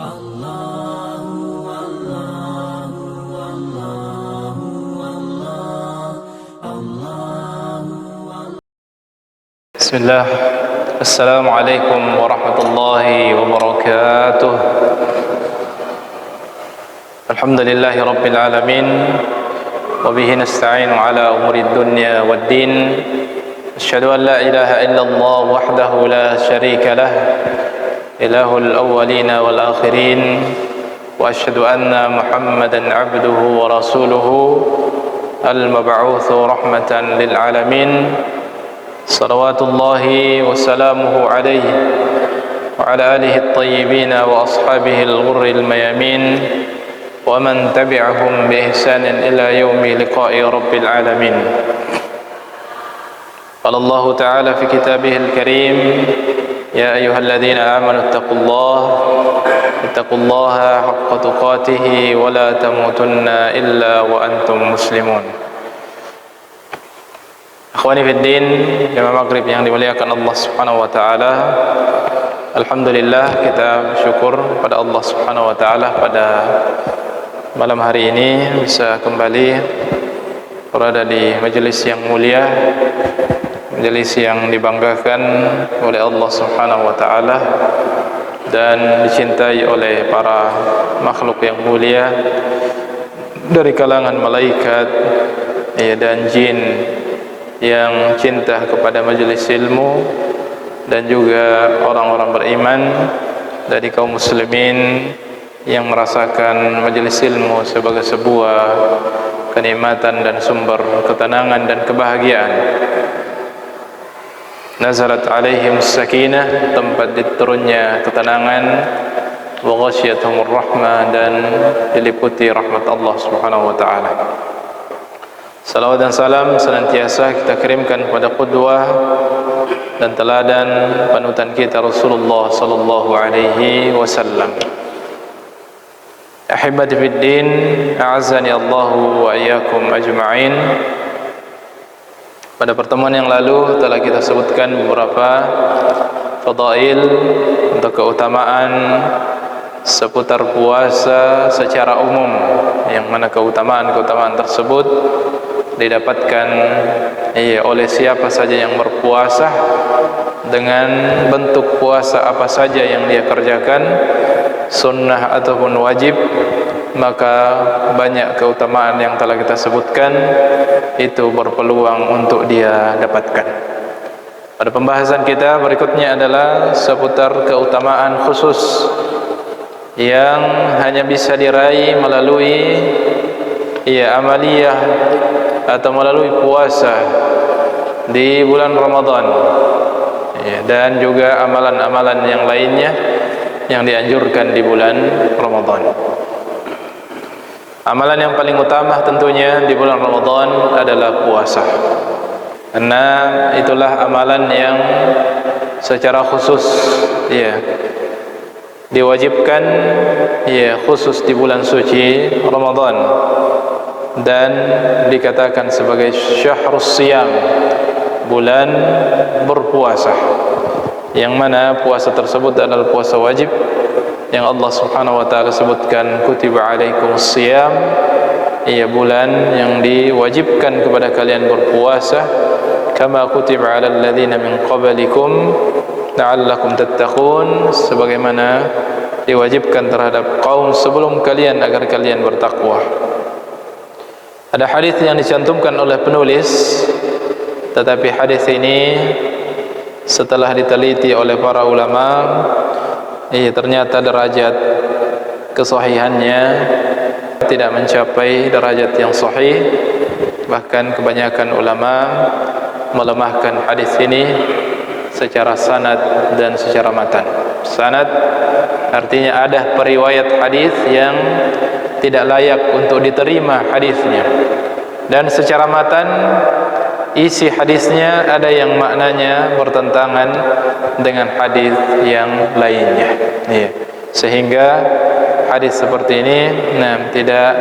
Bismillah. Assalamualaikum warahmatullahi wabarakatuh. Alhamdulillahi rabbil alamin. Wabihi nasta'inu ala umuri dunya waddin. Asyhadu an la ilaha illallah wahdahu la syarika lah, ilahul awwalina wal akhirin. Wa asyhadu anna Muhammadan abduhu wa rasuluhu, al-mab'utsu rahmatan lil alamin. Salawatullahi wa salamuhu alaihi wa ala alihi at-tayyibin wa ashabihi al-ghurri al-mayamin wa man tabi'ahum bi ihsanin ila yaumi liqa'i rabbil alamin. Qala Allah ta'ala fi kitabih al-karim, ya ayyuhalladzina amanu ittaqullaha haqqa tuqatih wa la tamutunna illa wa antum muslimun. Akhwani fiddin, jamaah maghrib yang dimuliakan Allah Subhanahu wa taala. Alhamdulillah, kita bersyukur pada Allah Subhanahu wa taala pada malam hari ini bisa kembali berada di majelis yang mulia, majelis yang dibanggakan oleh Allah Subhanahu wa taala dan dicintai oleh para makhluk yang mulia dari kalangan malaikat dan jin yang cinta kepada majelis ilmu, dan juga orang-orang beriman dari kaum muslimin yang merasakan majelis ilmu sebagai sebuah kenikmatan dan sumber ketenangan dan kebahagiaan. Nazalat alaihim sakinah, tempat diturunnya ketenangan, wa ghasyiyatuhumur rahmah, dan diliputi rahmat Allah Subhanahu wa taala. Salawat dan salam senantiasa kita kirimkan kepada qudwah dan teladan panutan kita Rasulullah sallallahu alaihi wasallam. Ahibati fiddin, a'azzani Allahu wa iyyakum ajma'in. Pada pertemuan yang lalu telah kita sebutkan beberapa fadail untuk keutamaan seputar puasa secara umum, yang mana keutamaan-keutamaan tersebut didapatkan oleh siapa saja yang berpuasa dengan bentuk puasa apa saja yang dia kerjakan, sunnah ataupun wajib, maka banyak keutamaan yang telah kita sebutkan itu berpeluang untuk dia dapatkan. Pada pembahasan kita berikutnya adalah seputar keutamaan khusus yang hanya bisa diraih melalui amaliyah atau melalui puasa di bulan Ramadan, dan juga amalan-amalan yang lainnya yang dianjurkan di bulan Ramadan. Amalan yang paling utama tentunya di bulan Ramadan adalah puasa, karena itulah amalan yang secara khusus diwajibkan khusus di bulan suci Ramadan, dan dikatakan sebagai syahrus siyam, bulan berpuasa, yang mana puasa tersebut adalah puasa wajib yang Allah Subhanahu wa taala sebutkan kutiba alaikumus siyam, bulan yang diwajibkan kepada kalian berpuasa, kama kutiba alal ladzina min qablikum la'allakum tattaqun, sebagaimana diwajibkan terhadap kaum sebelum kalian agar kalian bertakwa. Ada hadis yang dicantumkan oleh penulis, tetapi hadis ini setelah diteliti oleh para ulama, ternyata derajat kesahihannya tidak mencapai derajat yang sahih. Bahkan kebanyakan ulama melemahkan hadis ini secara sanad dan secara matan. Sanad artinya ada periwayat hadis yang tidak layak untuk diterima hadisnya, dan secara matan isi hadisnya ada yang maknanya bertentangan dengan hadis yang lainnya, sehingga hadis seperti ini tidak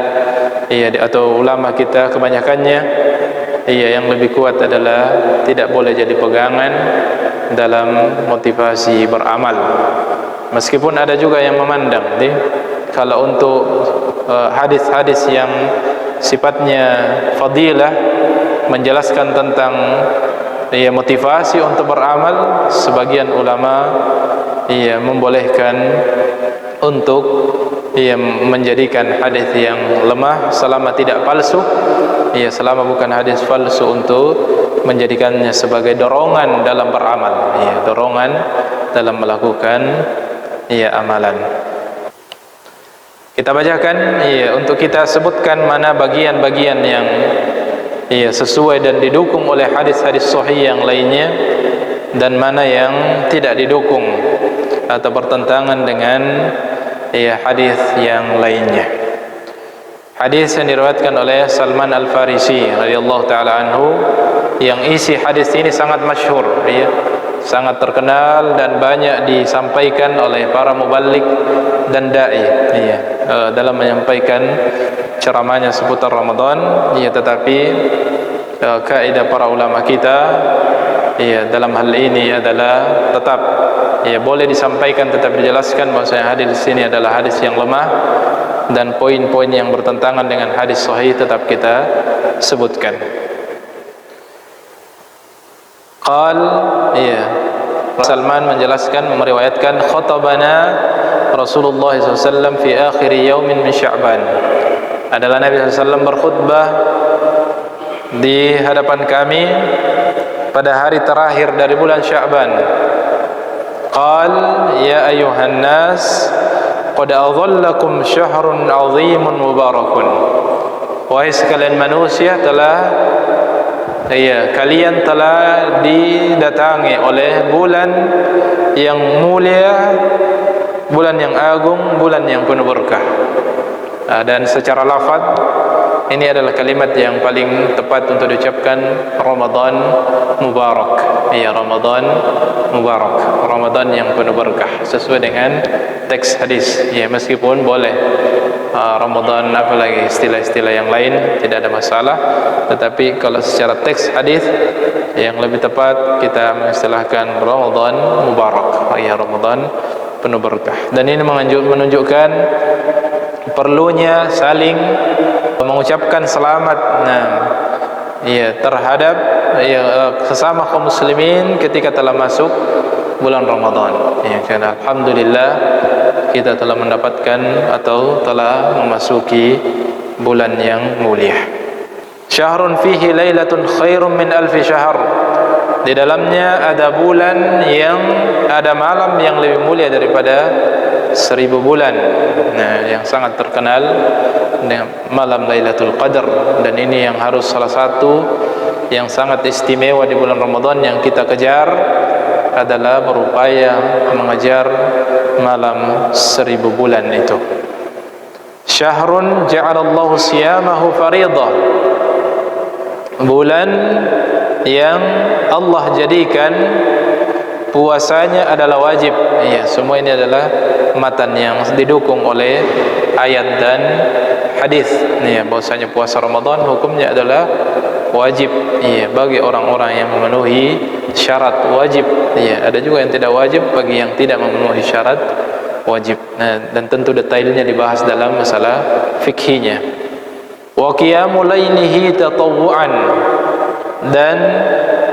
atau ulama kita kebanyakannya yang lebih kuat adalah tidak boleh jadi pegangan dalam motivasi beramal. Meskipun ada juga yang memandang kalau untuk hadis-hadis yang sifatnya fadilah, menjelaskan tentang motivasi untuk beramal, sebagian ulama membolehkan untuk menjadikan hadis yang lemah selama tidak palsu, selama bukan hadis palsu, untuk menjadikannya sebagai dorongan dalam beramal, dorongan dalam melakukan amalan. Kita bacakan, untuk kita sebutkan mana bagian-bagian yang sesuai dan didukung oleh hadis-hadis sahih yang lainnya, dan mana yang tidak didukung atau bertentangan dengan hadis yang lainnya. Hadis yang diriwayatkan oleh Salman Al-Farisi radhiyallahu taala anhu, yang isi hadis ini sangat masyhur, sangat terkenal dan banyak disampaikan oleh para muballigh dan dai dalam menyampaikan ceramahnya seputar Ramadan. Tetapi kaidah para ulama kita dalam hal ini adalah tetap boleh disampaikan, tetap dijelaskan bahwasanya hadis di sini adalah hadis yang lemah, dan poin-poin yang bertentangan dengan hadis sahih tetap kita sebutkan. Salman menjelaskan, meriwayatkan, khatabana Rasulullah SAW fi akhir yaumin min Sya'ban. Adalah Nabi SAW berkhutbah di hadapan kami pada hari terakhir dari bulan Sya'ban. Qal ya ayuhan nas qad adhallakum syahrun 'azimun mubarakun. Wahai sekalian manusia, kalian telah didatangi oleh bulan yang mulia, bulan yang agung, bulan yang penuh berkah. Dan secara lafaz ini adalah kalimat yang paling tepat untuk diucapkan, Ramadan Mubarak. Ramadan Mubarak, Ramadan yang penuh berkah, sesuai dengan teks hadis. Meskipun boleh Ramadan apalagi istilah-istilah yang lain, tidak ada masalah, tetapi kalau secara teks hadis yang lebih tepat kita mengistilahkan Ramadan Mubarak, Ramadan penuh berkah. Dan ini menunjukkan perlunya saling mengucapkan selamat terhadap sesama kaum muslimin ketika telah masuk bulan Ramadan. Karena alhamdulillah kita telah mendapatkan atau telah memasuki bulan yang mulia. Syahrun fihi lailatun khairum min alfi syahr. Di dalamnya ada bulan yang ada malam yang lebih mulia daripada 1000 bulan. Yang sangat terkenal dengan malam Lailatul Qadar, dan ini yang harus salah satu yang sangat istimewa di bulan Ramadan yang kita kejar adalah berupaya mengejar malam 1000 bulan itu. Syahrun ja'alallahu siyamahu fariḍah. Bulan yang Allah jadikan puasanya adalah wajib. Semua ini adalah matan yang didukung oleh ayat dan hadis. Bahwasanya puasa Ramadan hukumnya adalah wajib bagi orang-orang yang memenuhi syarat wajib. Ada juga yang tidak wajib bagi yang tidak memenuhi syarat wajib. Dan tentu detailnya dibahas dalam masalah fikhinya. Wa qiyamul lailihi tatawwu'an, dan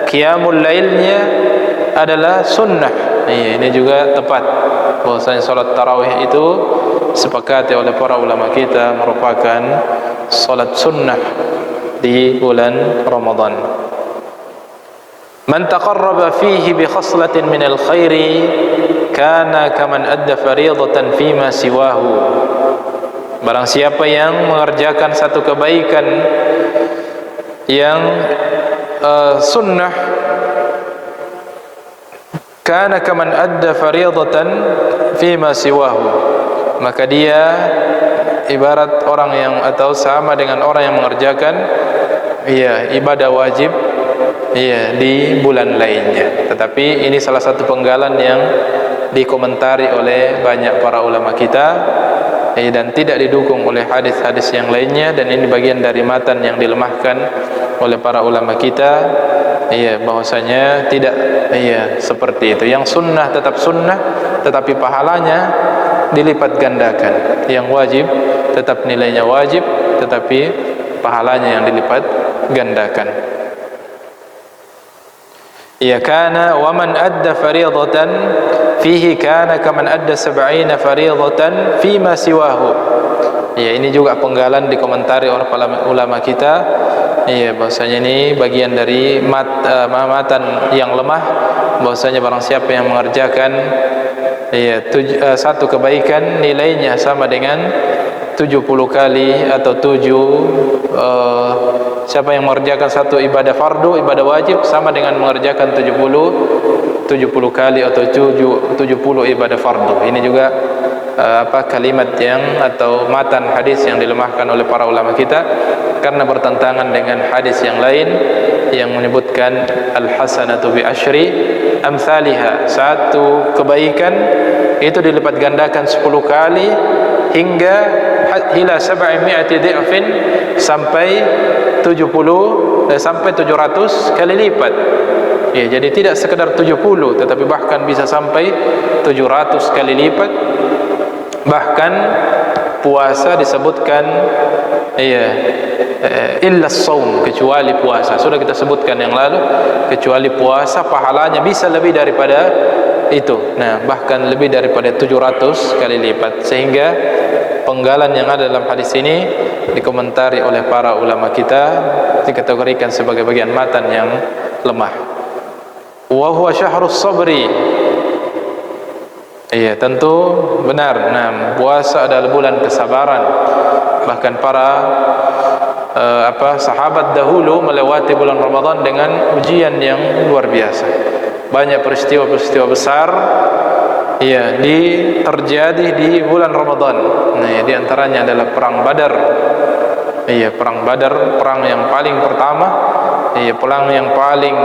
qiyamul lailnya adalah sunnah. Ini juga tepat bahwasanya salat tarawih itu sepakati oleh para ulama kita merupakan salat sunnah di bulan Ramadan. Man taqarraba fihi bi khaslatin min al-khairi kana kaman adda fariidatan fima siwahu. Barang siapa yang mengerjakan satu kebaikan yang sunnah, kana kaman adda fariidatan fima siwahu, maka dia ibarat orang yang, atau sama dengan orang yang mengerjakan ibadah wajib di bulan lainnya. Tetapi ini salah satu penggalan yang dikomentari oleh banyak para ulama kita dan tidak didukung oleh hadis-hadis yang lainnya, dan ini bagian dari matan yang dilemahkan oleh para ulama kita, bahwasanya tidak seperti itu. Yang sunnah tetap sunnah, tetapi pahalanya dilipat gandakan. Yang wajib tetap nilainya wajib, tetapi pahalanya yang dilipat gandakan. Kana wa man adda fariidatan fihi kana kaman adda 70 fariidatan fima siwahu. Ini juga penggalan dikomentari oleh para ulama kita. Bahwasanya ini bagian dari matan yang lemah, bahwasanya barang siapa yang mengerjakan satu kebaikan nilainya sama dengan 70 kali atau 7 siapa yang mengerjakan satu ibadah fardu, ibadah wajib sama dengan mengerjakan 70 kali atau 70 ibadah fardu. Ini juga kalimat yang atau matan hadis yang dilemahkan oleh para ulama kita karena bertentangan dengan hadis yang lain yang menyebutkan al-hasanatu bi asyri amsalha. Satu kebaikan itu dilipat gandakan 10 kali hingga ila 700 dha'fin, sampai 70 sampai 700 kali lipat. Jadi tidak sekedar 70, tetapi bahkan bisa sampai 700 kali lipat. Bahkan puasa disebutkan illa as-shaum, kecuali puasa. Sudah kita sebutkan yang lalu, kecuali puasa pahalanya bisa lebih daripada itu. Bahkan lebih daripada 700 kali lipat. Sehingga penggalan yang ada dalam hadis ini dikomentari oleh para ulama kita, dikategorikan sebagai bagian matan yang lemah. Wa huwa syahrus sabri. Tentu benar. Puasa adalah bulan kesabaran. Bahkan para sahabat dahulu melewati bulan Ramadan dengan ujian yang luar biasa. Banyak peristiwa-peristiwa besar terjadi di bulan Ramadan. Di antaranya adalah perang Badar. Perang Badar, perang yang paling pertama, perang yang paling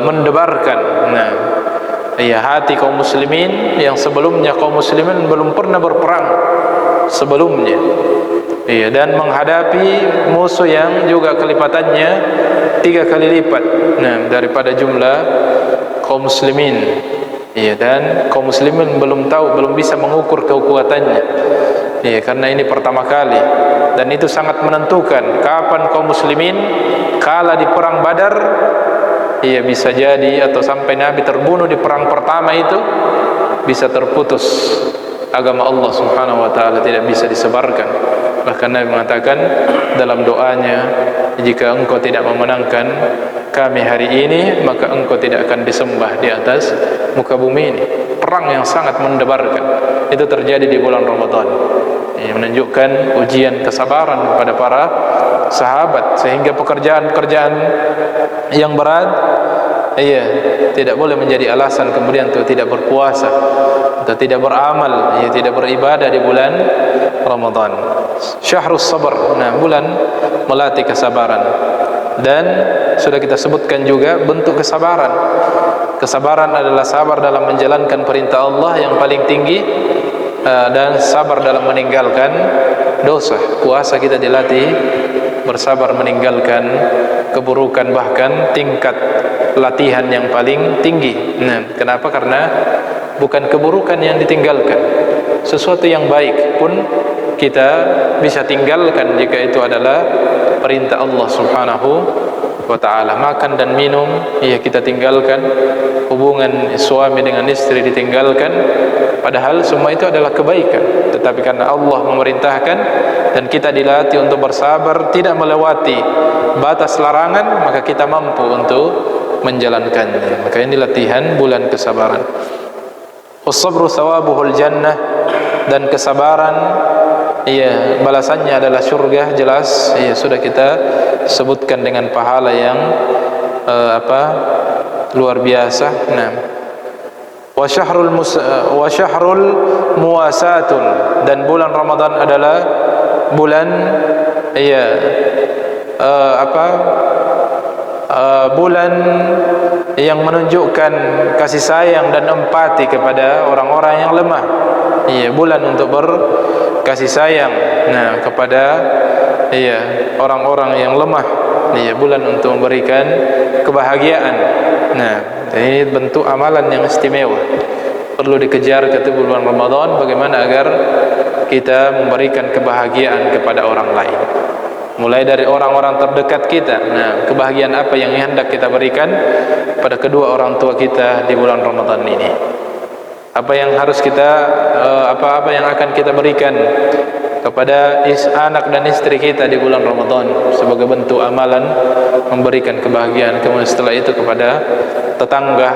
mendebarkan hati kaum muslimin, yang sebelumnya kaum muslimin belum pernah berperang sebelumnya. Dan menghadapi musuh yang juga kelipatannya 3 kali lipat daripada jumlah kaum muslimin. Dan kaum muslimin belum tahu, belum bisa mengukur kekuatannya. Karena ini pertama kali, dan itu sangat menentukan kapan kaum muslimin kalah di perang Badar. Bisa jadi atau sampai Nabi terbunuh di perang pertama itu, bisa terputus agama Allah Subhanahu wa taala, tidak bisa disebarkan. Bahkan Nabi mengatakan dalam doanya, jika engkau tidak memenangkan kami hari ini, maka engkau tidak akan disembah di atas muka bumi ini. Perang yang sangat mendebarkan itu terjadi di bulan Ramadan. Ini menunjukkan ujian kesabaran kepada para sahabat, sehingga pekerjaan-pekerjaan yang berat tidak boleh menjadi alasan kemudian untuk tidak berpuasa atau tidak beramal, tidak beribadah di bulan Ramadan. Syahrus sabr, bulan melatih kesabaran. Dan sudah kita sebutkan juga bentuk kesabaran. Kesabaran adalah sabar dalam menjalankan perintah Allah yang paling tinggi, dan sabar dalam meninggalkan dosa. Puasa kita dilatih bersabar meninggalkan keburukan, bahkan tingkat latihan yang paling tinggi. Kenapa? Karena bukan keburukan yang ditinggalkan, sesuatu yang baik pun kita bisa tinggalkan jika itu adalah perintah Allah Subhanahu wa ta'ala. Makan dan minum kita tinggalkan, hubungan suami dengan istri ditinggalkan, padahal semua itu adalah kebaikan. Tetapi karena Allah memerintahkan dan kita dilatih untuk bersabar, tidak melewati batas larangan, maka kita mampu untuk menjalankannya. Maka ini latihan bulan kesabaran. As-sabru thawabuhul jannah, dan kesabaran balasannya adalah surga. Jelas sudah kita sebutkan dengan pahala yang luar biasa. Wa syahrul muwasatun, dan bulan Ramadan adalah bulan bulan yang menunjukkan kasih sayang dan empati kepada orang-orang yang lemah. Bulan untuk berkasih sayang kepada orang-orang yang lemah, bulan untuk memberikan kebahagiaan. Nah, ini bentuk amalan yang istimewa, perlu dikejar ketika bulan Ramadan, bagaimana agar kita memberikan kebahagiaan kepada orang lain, mulai dari orang-orang terdekat kita. Nah, kebahagiaan apa yang hendak kita berikan pada kedua orang tua kita di bulan Ramadan ini? Apa yang harus kita apa yang akan kita berikan kepada anak dan istri kita di bulan Ramadan sebagai bentuk amalan memberikan kebahagiaan. Kemudian setelah itu kepada tetangga,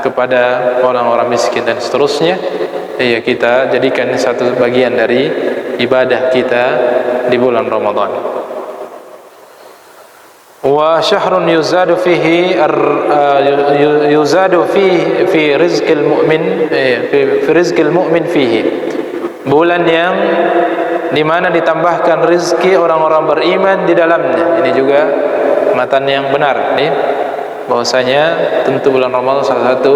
kepada orang-orang miskin dan seterusnya. Kita jadikan satu bagian dari ibadah kita di bulan Ramadan. Wa syahrun yuzadu fihi fi rizqil mu'min, fi rizqil mu'min fihi, bulan yang dimana ditambahkan rizki orang-orang beriman di dalamnya. Ini juga matan yang benar nih, bahwasanya tentu bulan Ramadan salah satu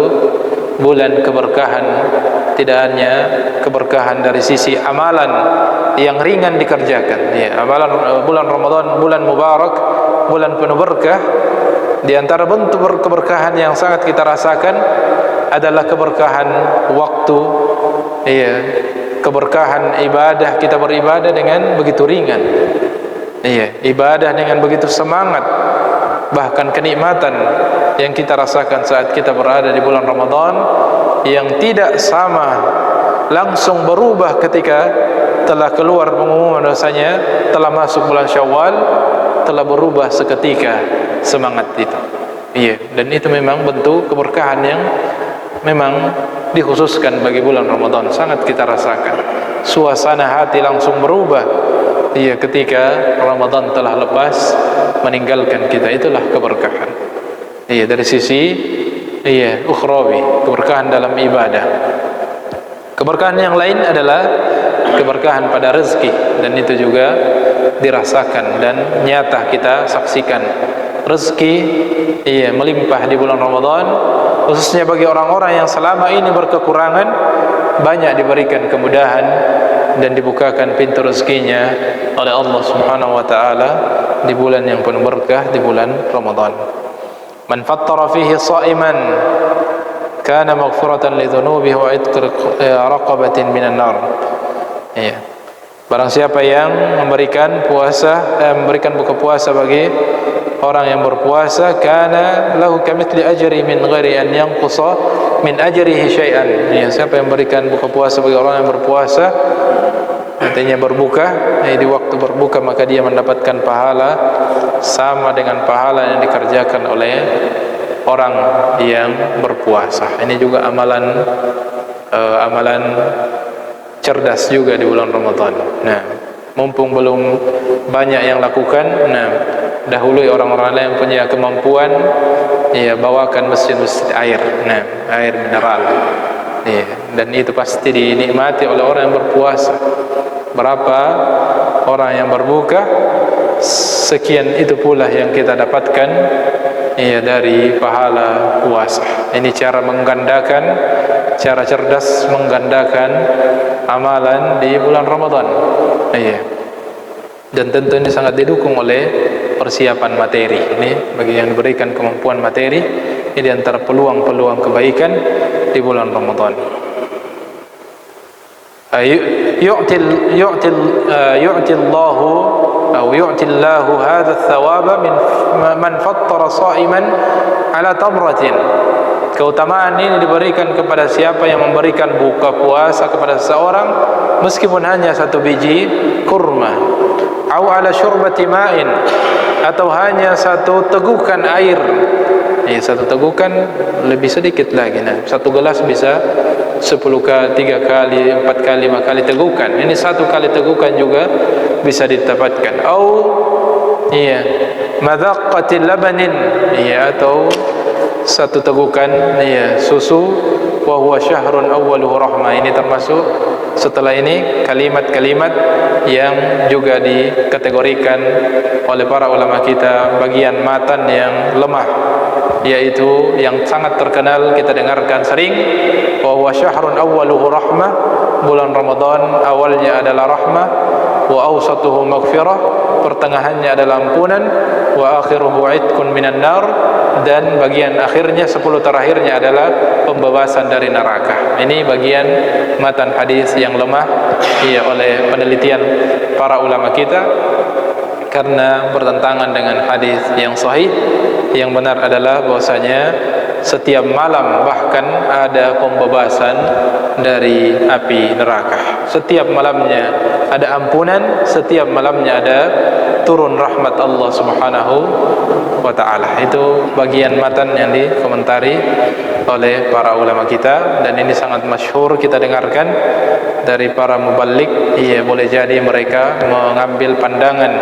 bulan keberkahan. Tidak hanya keberkahan dari sisi amalan yang ringan dikerjakan, amalan bulan Ramadan bulan mubarak, bulan penuh berkah. Di antara bentuk keberkahan yang sangat kita rasakan adalah keberkahan waktu, keberkahan ibadah. Kita beribadah dengan begitu ringan, ibadah dengan begitu semangat. Bahkan kenikmatan yang kita rasakan saat kita berada di bulan Ramadan yang tidak sama langsung berubah ketika telah keluar pengumuman dosanya telah masuk bulan Syawal, telah berubah seketika semangat itu. Dan itu memang bentuk keberkahan yang memang dikhususkan bagi bulan Ramadan, sangat kita rasakan. Suasana hati langsung berubah ketika Ramadan telah lepas meninggalkan kita. Itulah keberkahan dari sisi ukhrawi, keberkahan dalam ibadah. Keberkahan yang lain adalah keberkahan pada rezeki, dan itu juga dirasakan dan nyata kita saksikan. Rezeki melimpah di bulan Ramadan, khususnya bagi orang-orang yang selama ini berkekurangan, banyak diberikan kemudahan dan dibukakan pintu rezekinya oleh Allah Subhanahu wa taala di bulan yang penuh berkah, di bulan Ramadan. Man fattara fihi sha'iman kana maghfiratan li dhunubihi wa itq raqabatin minan nar. Barang siapa yang memberikan puasa, memberikan buka puasa bagi orang yang berpuasa, kana lahu kamithli ajri min ghairi an yanqusa min ajrihi syai'an. Siapa yang memberikan buka puasa bagi orang yang berpuasa, artinya berbuka, di waktu berbuka, maka dia mendapatkan pahala sama dengan pahala yang dikerjakan oleh orang yang berpuasa. Ini juga amalan cerdas juga di bulan Ramadan. Nah, mumpung belum banyak yang lakukan, dahului orang-orang lain yang punya kemampuan, bawakan masjid-masjid air, air mineral. Dan itu pasti dinikmati oleh orang yang berpuasa. Berapa orang yang berbuka, sekian itu pula yang kita dapatkan dari pahala puasa. Ini cara menggandakan, cara cerdas menggandakan amalan di bulan Ramadan. Dan tentu ini sangat didukung oleh persiapan materi. Ini bagi yang diberikan kemampuan materi, ini di antara peluang-peluang kebaikan di bulan Ramadan. Yu'tillahu hadha thawaba min man fattara sha'iman ala tamratin. Keutamaan ini diberikan kepada siapa yang memberikan buka puasa kepada seseorang meskipun hanya satu biji kurma, au ala syurbati ma'in, atau hanya satu tegukan air. Satu tegukan lebih sedikit lagi. Satu gelas bisa 10 kali, 3 kali, 4 kali, 5 kali tegukan. Ini satu kali tegukan juga bisa didapatkan. Au madhaqqatil labanin, atau satu tegukan susu. Wa huwa syahrun awwaluhu rahmah. Ini termasuk setelah ini kalimat-kalimat yang juga dikategorikan oleh para ulama kita bagian matan yang lemah, yaitu yang sangat terkenal kita dengarkan sering, wa huwa syahrun awwaluhu rahmah. Bulan Ramadan awalnya adalah rahmah, wa awsatuhu maghfirah, pertengahannya adalah ampunan, wa akhiruhu itqun minan nar, dan bagian akhirnya 10 terakhirnya adalah pembebasan dari neraka. Ini bagian matan hadis yang lemah oleh penelitian para ulama kita karena bertentangan dengan hadis yang sahih. Yang benar adalah bahwasanya setiap malam bahkan ada pembebasan dari api neraka. Setiap malamnya ada ampunan, setiap malamnya ada turun rahmat Allah Subhanahu wa taala. Itu bagian matan yang dikomentari oleh para ulama kita, dan ini sangat masyhur kita dengarkan dari para muballigh. Boleh jadi mereka mengambil pandangan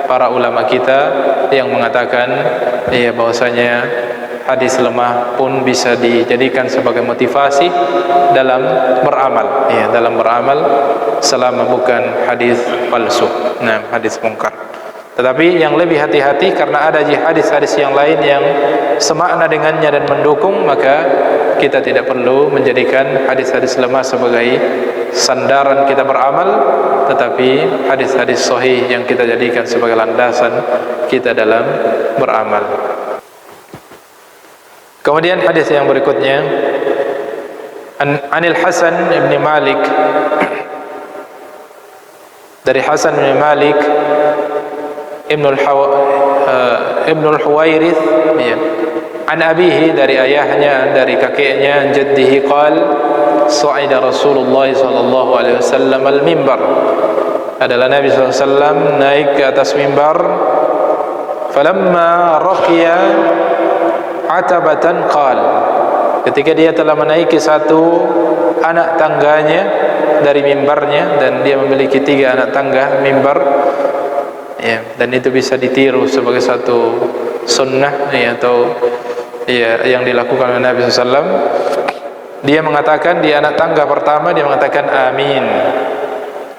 para ulama kita yang mengatakan bahwasanya hadis lemah pun bisa dijadikan sebagai motivasi dalam beramal, dalam beramal selama bukan hadis palsu, hadis mungkar. Tetapi yang lebih hati-hati karena ada hadis-hadis yang lain yang semakna dengannya dan mendukung, maka kita tidak perlu menjadikan hadis-hadis lemah sebagai sandaran kita beramal, tetapi hadis-hadis sahih yang kita jadikan sebagai landasan kita dalam beramal. Kemudian hadis yang berikutnya, Anil Hasan ibn Malik, dari Hasan bin Malik Ibnul Huwairith, an abihi, dari ayahnya, dari kakeknya, jaddihi qal sa'ida Rasulullah sallallahu alaihi wasallam al-mimbar, adalah Nabi sallallahu alaihi wasallam naik ke atas mimbar. Falamma raqiya atabatan qal, ketika dia telah menaiki satu anak tangganya dari mimbarnya, dan dia memiliki 3 anak tangga mimbar, dan itu bisa ditiru sebagai satu sunnah atau yang dilakukan oleh Nabi SAW. Dia mengatakan di anak tangga pertama, dia mengatakan amin.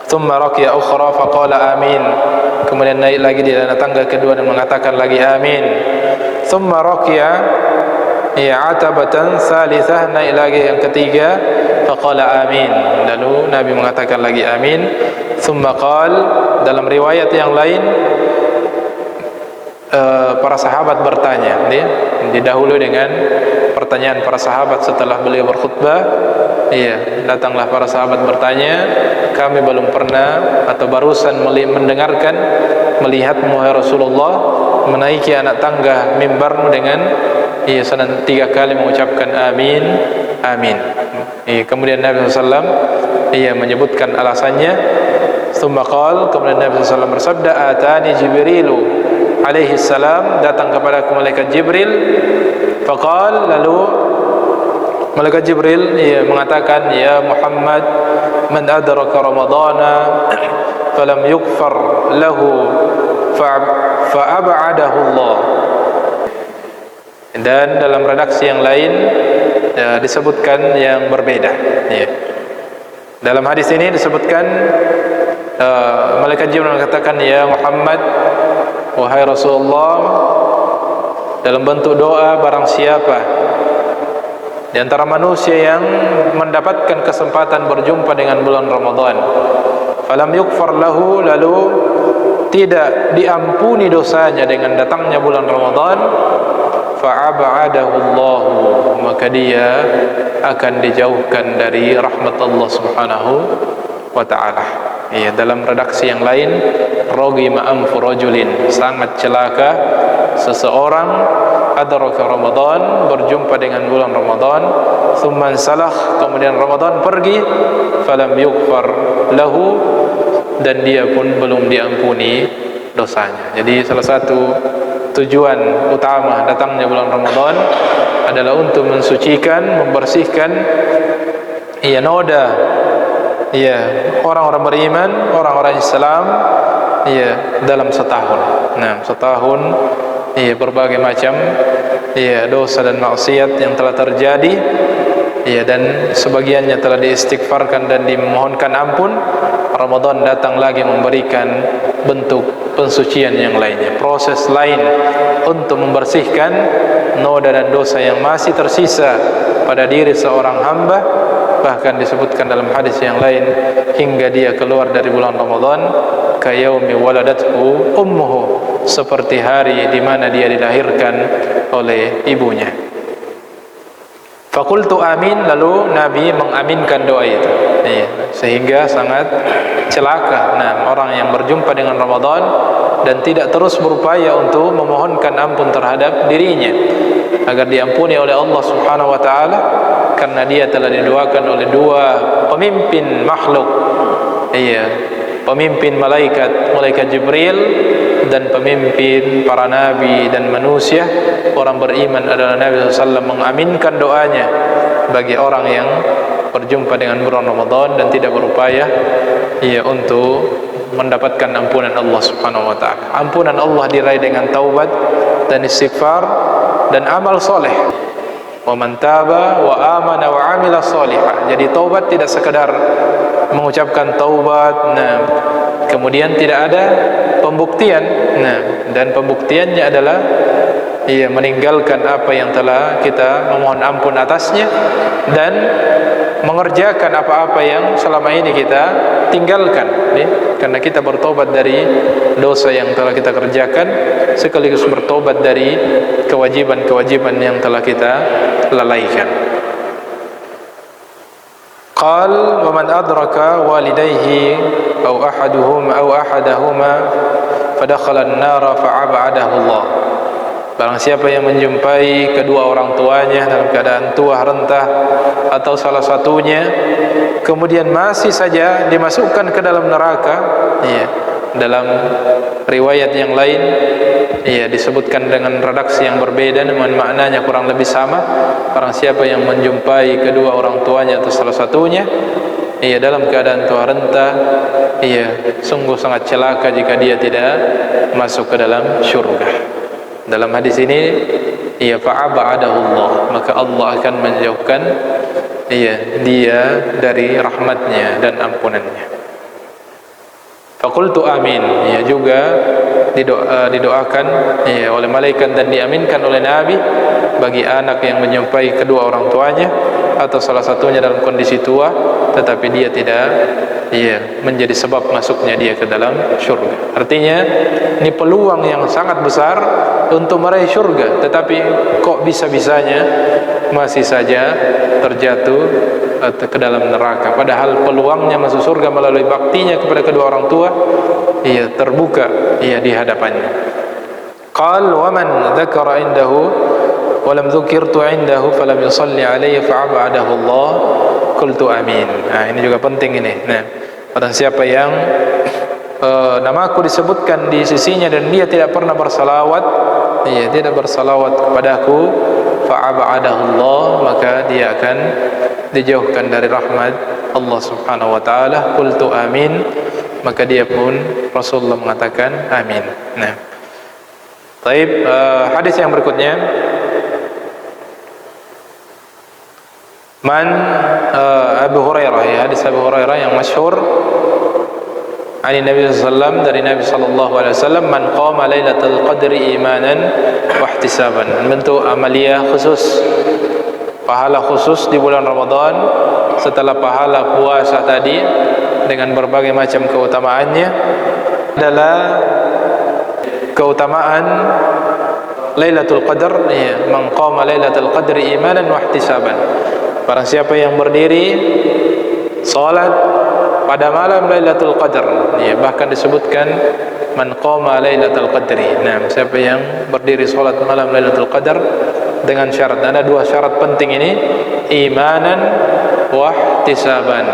Thumma raqiya ukhra faqala amin. Kemudian naik lagi di anak tangga kedua dan mengatakan lagi amin. Thumma raqiya atabatan salithah, naik lagi yang ketiga, faqala amin. Lalu Nabi mengatakan lagi amin. Thumma qal, dalam riwayat yang lain para sahabat bertanya, didahului dengan pertanyaan para sahabat setelah beliau berkhutbah. Datanglah para sahabat bertanya, kami belum pernah atau barusan mendengarkan, melihat wahai Rasulullah menaiki anak tangga mimbarmu dengan 3 kali mengucapkan amin, amin. Kemudian Nabi SAW menyebutkan alasannya. Tsumma qala, kemudian Nabi SAW bersabda, atani Jibrilu alaihi salam, datang kepadaku malaikat Jibril. Faqal, lalu malaikat Jibril mengatakan, ya Muhammad, man adraka ramadhana falam yughfar lahu fa'ab'adahu Allah. Dan dalam redaksi yang lain disebutkan yang berbeda. Dalam hadis ini disebutkan malaikat Jibril mengatakan, ya Muhammad, wahai Rasulullah, dalam bentuk doa, barang siapa di antara manusia yang mendapatkan kesempatan berjumpa dengan bulan Ramadan, falam yughfar lahu, lalu tidak diampuni dosanya dengan datangnya bulan Ramadan, fa'ab'adahu Allah, maka dia akan dijauhkan dari rahmat Allah Subhanahu wa ta'ala. Dalam redaksi yang lain, ragima anfu rajulin, sangat celaka seseorang, adraka Ramadan, berjumpa dengan bulan Ramadan, thumma salah, kemudian Ramadan pergi, falam yughfar lahu, dan dia pun belum diampuni dosanya. Jadi salah satu tujuan utama datangnya bulan Ramadan adalah untuk mensucikan, membersihkan noda orang-orang beriman, orang-orang Islam dalam setahun. Setahun berbagai macam dosa dan maksiat yang telah terjadi, dan sebagiannya telah diistighfarkan dan dimohonkan ampun. Ramadan datang lagi memberikan bentuk pensucian yang lainnya, proses lain untuk membersihkan noda dan dosa yang masih tersisa pada diri seorang hamba, bahkan disebutkan dalam hadis yang lain hingga dia keluar dari bulan Ramadan kayaumi waladathu ummuhu, seperti hari di mana dia dilahirkan oleh ibunya. Fakultu amin, lalu Nabi mengaminkan doa itu. Sehingga sangat celaka orang yang berjumpa dengan Ramadan dan tidak terus berupaya untuk memohonkan ampun terhadap dirinya agar diampuni oleh Allah Subhanahu wa taala, karena dia telah didoakan oleh dua pemimpin makhluk, pemimpin malaikat Jibril dan pemimpin para nabi dan manusia. Orang beriman adalah Nabi SAW mengaminkan doanya bagi orang yang berjumpa dengan bulan Ramadan dan tidak berupaya untuk mendapatkan ampunan Allah Subhanahu wa taala. Ampunan Allah diraih dengan taubat dan istighfar dan amal soleh. Wa man taba wa amana wa amila solihah. Jadi taubat tidak sekadar mengucapkan taubat, kemudian tidak ada pembuktian. Dan pembuktiannya adalah meninggalkan apa yang telah kita memohon ampun atasnya dan mengerjakan apa-apa yang selama ini kita tinggalkan, karena kita bertobat dari dosa yang telah kita kerjakan sekaligus bertobat dari kewajiban-kewajiban yang telah kita lalaikan. Qal wa man adraka walidayhi aw ahadahuma fadakhala an-nara fa'abadahu Allah. Barang siapa yang menjumpai kedua orang tuanya dalam keadaan tua renta atau salah satunya kemudian masih saja dimasukkan ke dalam neraka, dalam riwayat yang lain disebutkan dengan redaksi yang berbeda namun maknanya kurang lebih sama. Barang siapa yang menjumpai kedua orang tuanya atau salah satunya dalam keadaan tua renta, sungguh sangat celaka jika dia tidak masuk ke dalam syurga. Dalam hadis ini fa'abadahu Allah, maka Allah akan menjauhkan dia dari rahmatnya dan ampunannya. Faqultu amin, juga didoakan oleh malaikat dan diaminkan oleh Nabi bagi anak yang menjumpai kedua orang tuanya atau salah satunya dalam kondisi tua tetapi dia tidak menjadi sebab masuknya dia ke dalam syurga. Artinya ini peluang yang sangat besar untuk meraih syurga, tetapi kok bisa-bisanya masih saja terjatuh ke dalam neraka, padahal peluangnya masuk surga melalui baktinya kepada kedua orang tua terbuka di hadapannya. Qal wa man dzakara indahu wa lam dzukirtu indahu falam yusalli alayhi fa'abadahu Allah qultu amin. Ini juga penting ini. Barang siapa yang namaku disebutkan di sisinya dan dia tidak pernah bersalawat, tidak bersalawat kepadaku, fa'abadahu Allah, maka dia akan dijauhkan dari rahmat Allah Subhanahu wa taala. Qultu amin, maka dia pun Rasulullah mengatakan amin. Baik, hadis yang berikutnya Abu Hurairah, hadis Abu Hurairah yang masyhur dari Nabi sallallahu dari Nabi sallallahu alaihi wasallam, man qama lailatul qadri imanan wa ihtisaban. Bentuk amalia khusus, pahala khusus di bulan Ramadan setelah pahala puasa tadi dengan berbagai macam keutamaannya adalah keutamaan Lailatul Qadar. Man qama Lailatul Qadri imanan wa ihtisaban. Barang siapa yang berdiri salat pada malam Lailatul Qadar, bahkan disebutkan man qama Lailatul Qadri. Siapa yang berdiri salat malam Lailatul Qadar dengan syarat, ada dua syarat penting ini, imanan wa ihtisaban.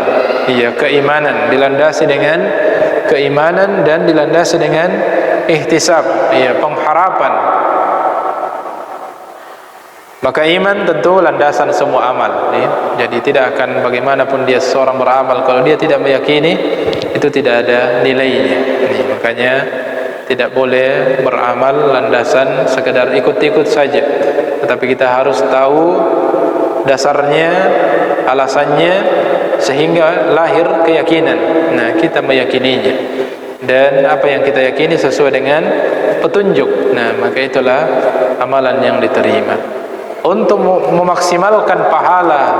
Keimanan dilandasi dengan keimanan dan dilandasi dengan ihtisab, pengharapan. Maka iman tentu landasan semua amal, jadi tidak akan bagaimanapun dia seorang beramal kalau dia tidak meyakini, itu tidak ada nilainya. Makanya tidak boleh beramal landasan sekedar ikut-ikut saja, tetapi kita harus tahu dasarnya, alasannya, sehingga lahir keyakinan. Kita meyakininya, dan apa yang kita yakini sesuai dengan petunjuk, maka itulah amalan yang diterima. Untuk memaksimalkan pahala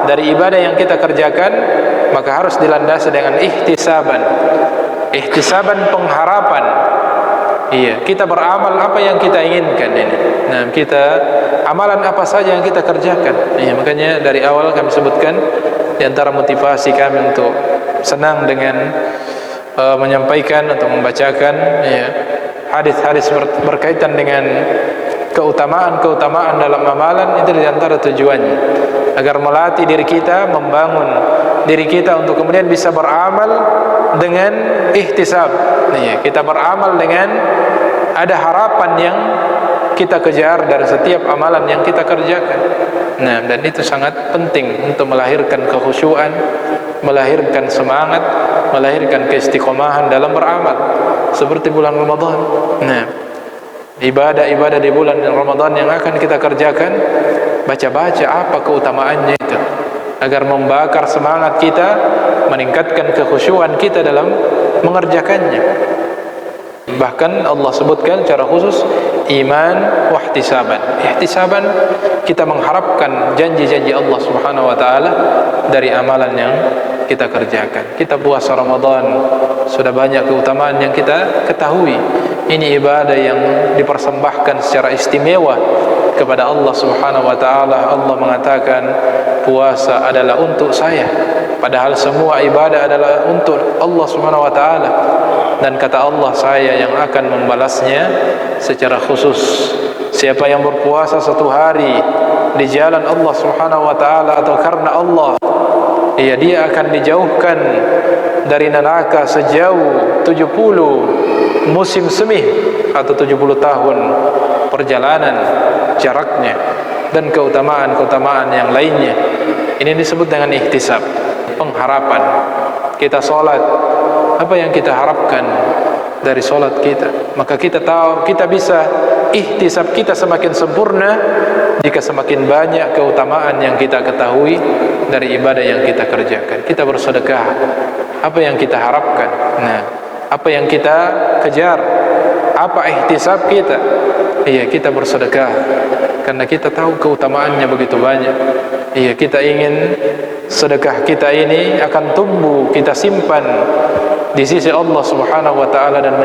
dari ibadah yang kita kerjakan, maka harus dilandasi dengan ihtisaban. Ihtisaban, pengharapan. Iya, kita beramal apa yang kita inginkan ini. Nah, kita amalan apa saja yang kita kerjakan. Iya, makanya dari awal kami sebutkan di antara motivasi kami untuk senang dengan menyampaikan atau membacakan ya, hadis-hadis berkaitan dengan keutamaan dalam amalan, itu di antara tujuannya agar melatih diri kita, membangun diri kita untuk kemudian bisa beramal dengan ihtisab. Nih, kita beramal dengan ada harapan yang kita kejar dari setiap amalan yang kita kerjakan. Nah, dan itu sangat penting untuk melahirkan kekhusyuan, melahirkan semangat, melahirkan keistiqomahan dalam beramal. Seperti bulan Ramadan. Nah, ibadah-ibadah di bulan Ramadan yang akan kita kerjakan, baca-baca apa keutamaannya itu, agar membakar semangat kita, meningkatkan kekhusyuan kita dalam mengerjakannya. Bahkan Allah sebutkan secara khusus iman wa ihtisaban. Ihtisaban, kita mengharapkan janji-janji Allah Subhanahu wa taala dari amalan yang kita kerjakan. Kita puasa Ramadan, sudah banyak keutamaan yang kita ketahui. Ini ibadah yang dipersembahkan secara istimewa kepada Allah Subhanahu wa taala. Allah mengatakan puasa adalah untuk saya, padahal semua ibadah adalah untuk Allah Subhanahu wa taala. Dan kata Allah, saya yang akan membalasnya secara khusus. Siapa yang berpuasa satu hari di jalan Allah Subhanahu wa taala atau karena Allah, ya, dia akan dijauhkan dari neraka sejauh 70 musim semi atau 70 tahun perjalanan jaraknya, dan keutamaan-keutamaan yang lainnya. Ini disebut dengan ihtisab, pengharapan. Kita sholat, apa yang kita harapkan dari sholat kita? Maka kita tahu, kita bisa ihtisab kita semakin sempurna jika semakin banyak keutamaan yang kita ketahui dari ibadah yang kita kerjakan. Kita bersedekah, apa yang kita harapkan? Nah, apa yang kita kejar? Apa ihtisab kita? Iya, kita bersedekah karena kita tahu keutamaannya begitu banyak. Iya, kita ingin sedekah kita ini akan tumbuh, kita simpan di sisi Allah Subhanahu wa taala dan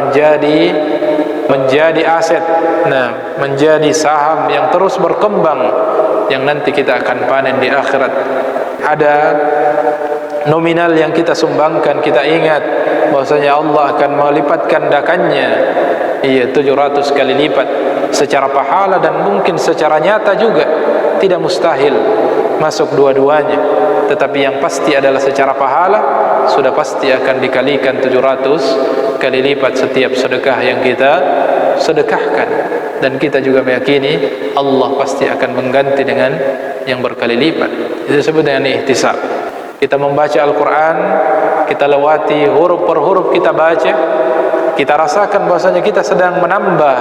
menjadi aset, nah, menjadi saham yang terus berkembang yang nanti kita akan panen di akhirat. Ada nominal yang kita sumbangkan, kita ingat bahwasanya Allah akan melipat gandakannya, iya, 700 kali lipat secara pahala, dan mungkin secara nyata juga tidak mustahil masuk dua-duanya, tetapi yang pasti adalah secara pahala sudah pasti akan dikalikan 700 kali lipat setiap sedekah yang kita sedekahkan. Dan kita juga meyakini Allah pasti akan mengganti dengan yang berkali lipat. Itu disebut dengan ihtisab. Kita membaca Al-Quran, kita lewati huruf per huruf, kita baca, kita rasakan bahwasanya kita sedang menambah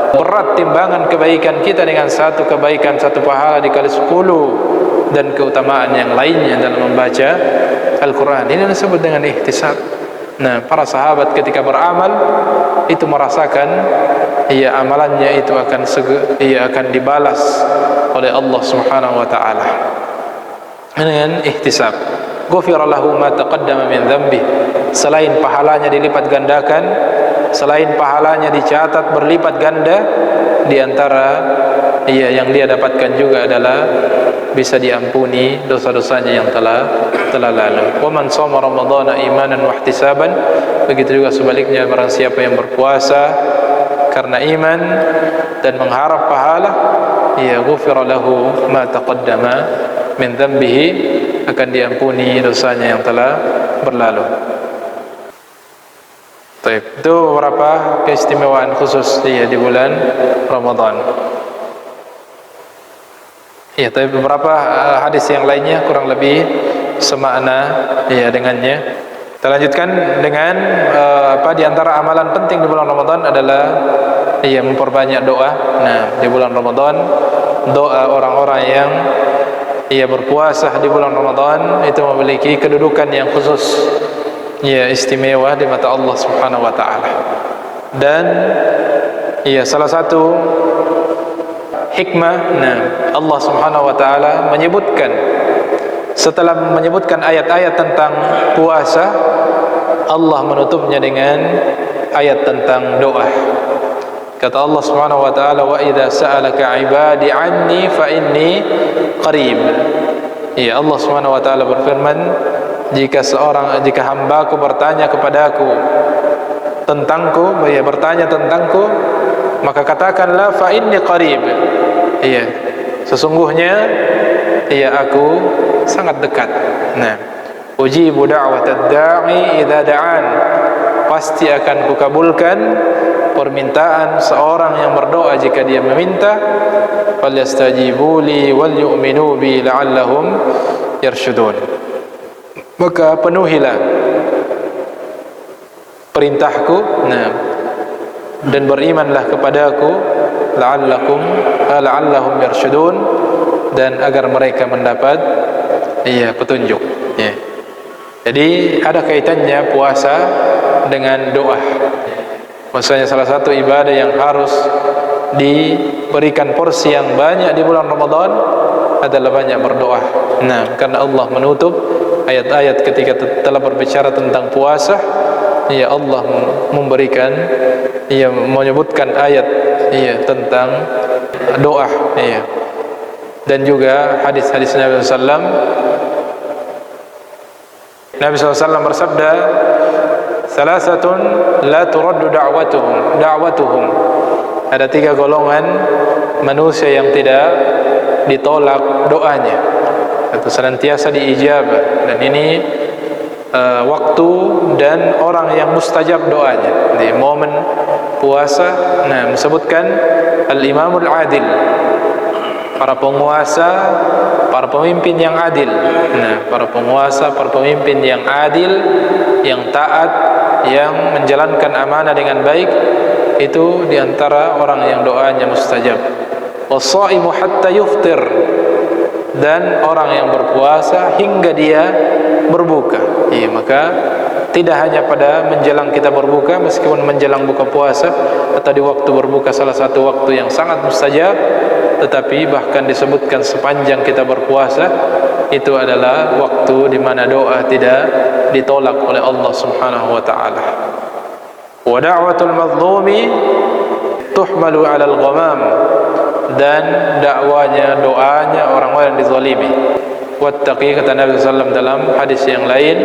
berat timbangan kebaikan kita dengan satu kebaikan, satu pahala dikali 10, dan keutamaan yang lainnya dalam membaca Al-Quran. Ini disebut dengan ihtisab. Nah, para sahabat ketika beramal itu merasakan, ya, amalannya itu akan dibalas oleh Allah Subhanahu wa taala dengan ihtisab. Ghufira lahu ma taqaddama min dhanbi. Selain pahalanya dilipat gandakan, selain pahalanya dicatat berlipat ganda, di antara yang dia dapatkan juga adalah bisa diampuni dosa-dosanya yang telah lalu. Wa man shoma ramadhana imanan wa ihtisaban. Begitu juga sebaliknya, barang siapa yang berpuasa karena iman dan mengharap pahala, ya, ghufira lahu ma taqaddama min dhanbihi, akan diampuni dosanya yang telah berlalu. Baik, itu beberapa keistimewaan khusus di bulan Ramadan. Ya, tapi beberapa hadis yang lainnya kurang lebih semakna dengannya. Kita lanjutkan dengan di antara amalan penting di bulan Ramadan adalah memperbanyak doa. Nah, di bulan Ramadan, doa orang-orang yang berpuasa di bulan Ramadan itu memiliki kedudukan yang khusus, istimewa di mata Allah Subhanahu wa taala. Dan salah satu hikmah, Allah Subhanahu wa taala menyebutkan setelah menyebutkan ayat-ayat tentang puasa, Allah menutupnya dengan ayat tentang doa. Kata Allah Subhanahu wa taala, "Wa idza sa'alaka 'ibadi 'anni fa inni qarib." Ya, Allah Subhanahu wa taala berfirman, jika hambaku bertanya kepadaku tentangku, ya bertanya tentangku, maka katakanlah fa inni qarib. Iya, sesungguhnya aku sangat dekat. Nah, ujibu da'watad da'i idza da'an. Pasti akan kukabulkan permintaan seorang yang berdoa jika dia meminta. Falyastajibu li wal yu'minu bi la'allahum yarshudun. Maka penuhilah perintahku, dan berimanlah kepadaku, la'allahum yarshudun, dan agar mereka mendapat petunjuk. Ya. Jadi ada kaitannya puasa dengan doa. Maksudnya salah satu ibadah yang harus diberikan porsi yang banyak di bulan Ramadan adalah banyak berdoa. Karena Allah menutup ayat-ayat ketika telah berbicara tentang puasa, Allah memberikan, menyebutkan ayat tentang doa. Dan juga hadis-hadis Nabi SAW. Nabi SAW bersabda, "Salasatun la turaddu da'watuhum." Ada 3 golongan manusia yang tidak ditolak doanya, atau senantiasa diijabah. Dan ini waktu dan orang yang mustajab doanya. Di momen puasa, disebutkan al-imamul adil, para penguasa, para pemimpin yang adil. Para penguasa, para pemimpin yang adil, yang taat, yang menjalankan amanah dengan baik, itu diantara orang yang doanya mustajab. Was-shaimu hatta yuftir, dan orang yang berpuasa hingga dia berbuka. Maka tidak hanya pada menjelang kita berbuka, meskipun menjelang buka puasa atau di waktu berbuka salah satu waktu yang sangat mustajab, tetapi bahkan disebutkan sepanjang kita berpuasa itu adalah waktu di mana doa tidak ditolak oleh Allah Subhanahu wa taala. Wa da'watul mazlumi tuhmalu 'alal ghamam, dan dakwanya, doanya orang-orang yang dizalimi. Wattaqi, kata Nabi sallallahu dalam hadis yang lain,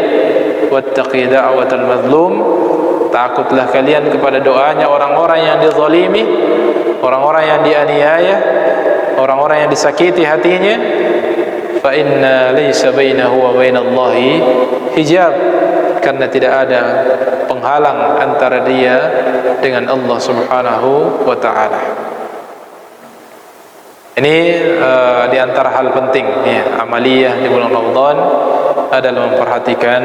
wattaqi da'watal mazlum, takutlah kalian kepada doanya orang-orang yang dizalimi, orang-orang yang dianiaya, orang-orang yang disakiti hatinya. Fa inna laysa bainahu wa bainallahi hijab, karena tidak ada penghalang antara dia dengan Allah Subhanahu wa taala. Ini di antara hal penting amaliyah di bulan Ramadan adalah memperhatikan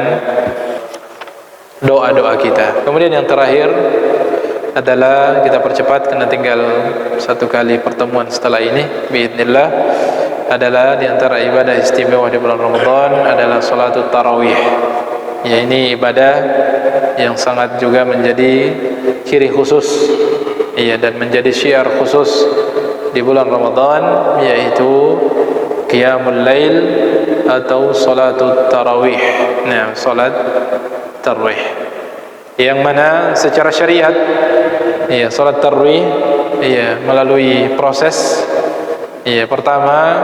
doa-doa kita. Kemudian yang terakhir adalah kita percepat karena tinggal 1 kali pertemuan setelah ini biidznillah, adalah di antara ibadah istimewa di bulan Ramadan adalah salatul tarawih. Ini ibadah yang sangat juga menjadi ciri khusus dan menjadi syiar khusus di bulan Ramadan, yaitu qiyamul lail atau salatul tarawih. Salat tarawih yang mana secara syariat salat tarawih melalui proses. Pertama,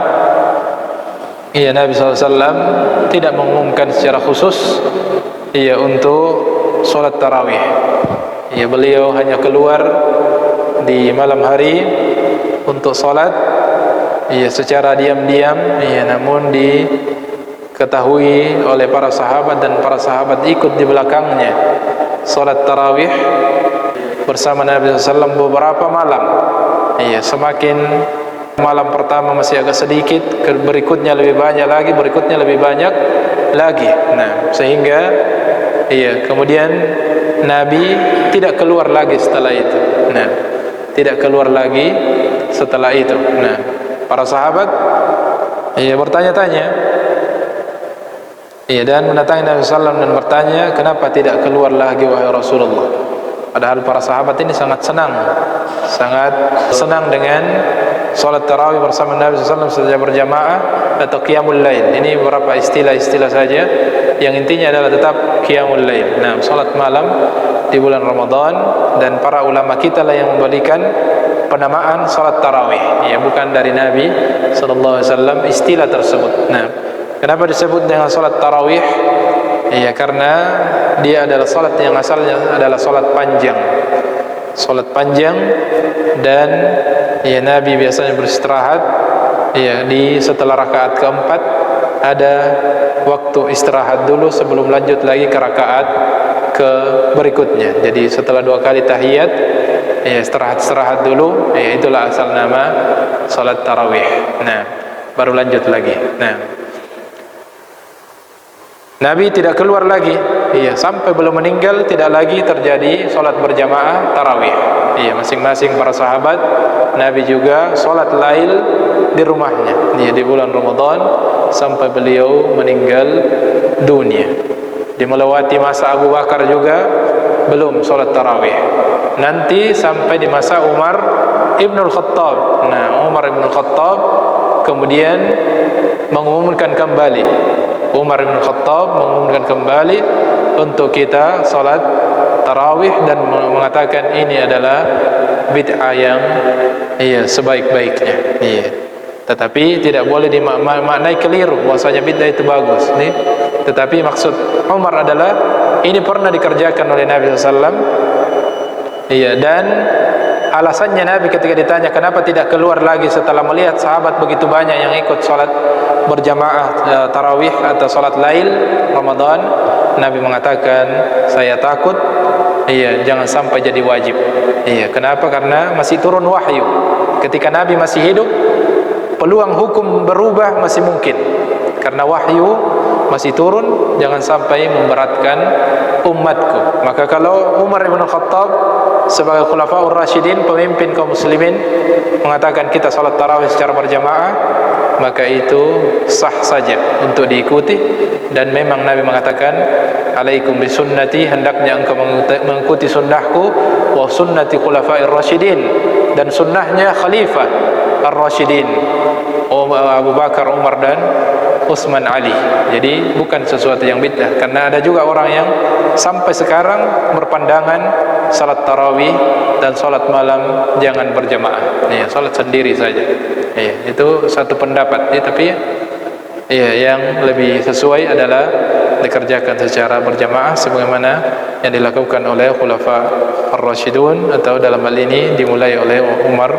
Nabi SAW tidak mengumumkan secara khusus untuk salat tarawih. Beliau hanya keluar di malam hari untuk salat secara diam-diam, namun diketahui oleh para sahabat, dan para sahabat ikut di belakangnya salat tarawih bersama Nabi SAW beberapa malam. Semakin malam pertama masih agak sedikit, berikutnya lebih banyak lagi, berikutnya lebih banyak lagi. Sehingga kemudian Nabi tidak keluar lagi setelah itu. Tidak keluar lagi setelah itu. Para sahabat bertanya-tanya, dan mendatangi Nabi SAW dan bertanya, kenapa tidak keluar lagi wahai Rasulullah? Padahal para sahabat ini sangat senang dengan salat tarawih bersama Nabi SAW secara berjamaah atau qiyamul lail. Ini beberapa istilah-istilah saja yang intinya adalah tetap qiyamul lail. Nah, salat malam di bulan Ramadan, dan para ulama kita lah yang memberikan penamaan salat tarawih. Ya, bukan dari Nabi SAW istilah tersebut. Nah, kenapa disebut dengan salat tarawih? Ya, karena dia adalah salat yang asalnya adalah salat panjang. Salat panjang, dan ya Nabi biasanya beristirahat ya di setelah rakaat keempat, ada waktu istirahat dulu sebelum lanjut lagi ke rakaat ke berikutnya. Jadi setelah 2 kali tahiyat ya istirahat dulu, ya itulah asal nama salat tarawih. Nah, baru lanjut lagi. Nah, Nabi tidak keluar lagi, iya, sampai belum meninggal tidak lagi terjadi solat berjamaah tarawih. Iya, masing-masing para sahabat Nabi juga solat lail di rumahnya. Iya, di bulan Ramadan sampai beliau meninggal dunia. Di melewati masa Abu Bakar juga belum solat tarawih. Nanti sampai di masa Umar Ibnul Khattab. Nah, Umar Ibnul Khattab kemudian mengumumkan kembali. Umar bin Khattab mengumumkan kembali untuk kita salat tarawih dan mengatakan ini adalah bid'ah yang sebaik-baiknya. Iya. Tetapi tidak boleh dimaknai keliru bahwasanya bid'ah itu bagus. Nih. Tetapi maksud Umar adalah ini pernah dikerjakan oleh Nabi SAW. Iya, dan alasannya Nabi ketika ditanya kenapa tidak keluar lagi setelah melihat sahabat begitu banyak yang ikut salat berjamaah tarawih atau salat lail Ramadan, Nabi mengatakan saya takut jangan sampai jadi wajib. Kenapa? Karena masih turun wahyu. Ketika Nabi masih hidup, peluang hukum berubah masih mungkin. Karena wahyu masih turun, jangan sampai memberatkan umatku. Maka kalau Umar bin Khattab sebagai khulafaur rasyidin, pemimpin kaum muslimin, mengatakan kita salat tarawih secara berjamaah, maka itu sah saja untuk diikuti. Dan memang Nabi mengatakan alaikum bisunnati, hendaknya engkau mengikuti sunnahku, wa sunnati khulafair rasyidin, dan sunnahnya khalifah ar-rasyidin, Abu Bakar, Umar, dan Utsman, Ali. Jadi bukan sesuatu yang bid'ah. Karena ada juga orang yang sampai sekarang berpandangan salat tarawih dan salat malam jangan berjamaah, salat sendiri saja. Itu satu pendapat. Tapi yang lebih sesuai adalah dikerjakan secara berjamaah sebagaimana yang dilakukan oleh khulafa ar-rasyidun, atau dalam hal ini dimulai oleh Umar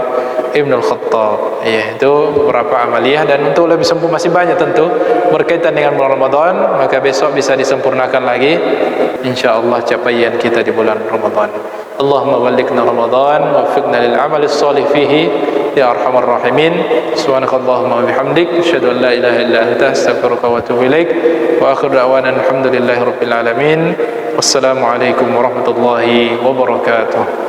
Ibn Khattab. Itu beberapa amaliyah, dan untuk lebih sempurna masih banyak tentu berkaitan dengan bulan Ramadan, maka besok bisa disempurnakan lagi insyaallah capaian kita di bulan Ramadan. Allahumma ballighna Ramadan waffiqna lil amali shalih fihi ya arhamar rahimin. Subhanakallahumma wa bihamdik asyhadu an la ilaha illa anta astaghfiruka wa atubu ilaik. Wa akhiru da'wana alhamdulillahi rabbil alamin. Wassalamu alaikum warahmatullahi wabarakatuh.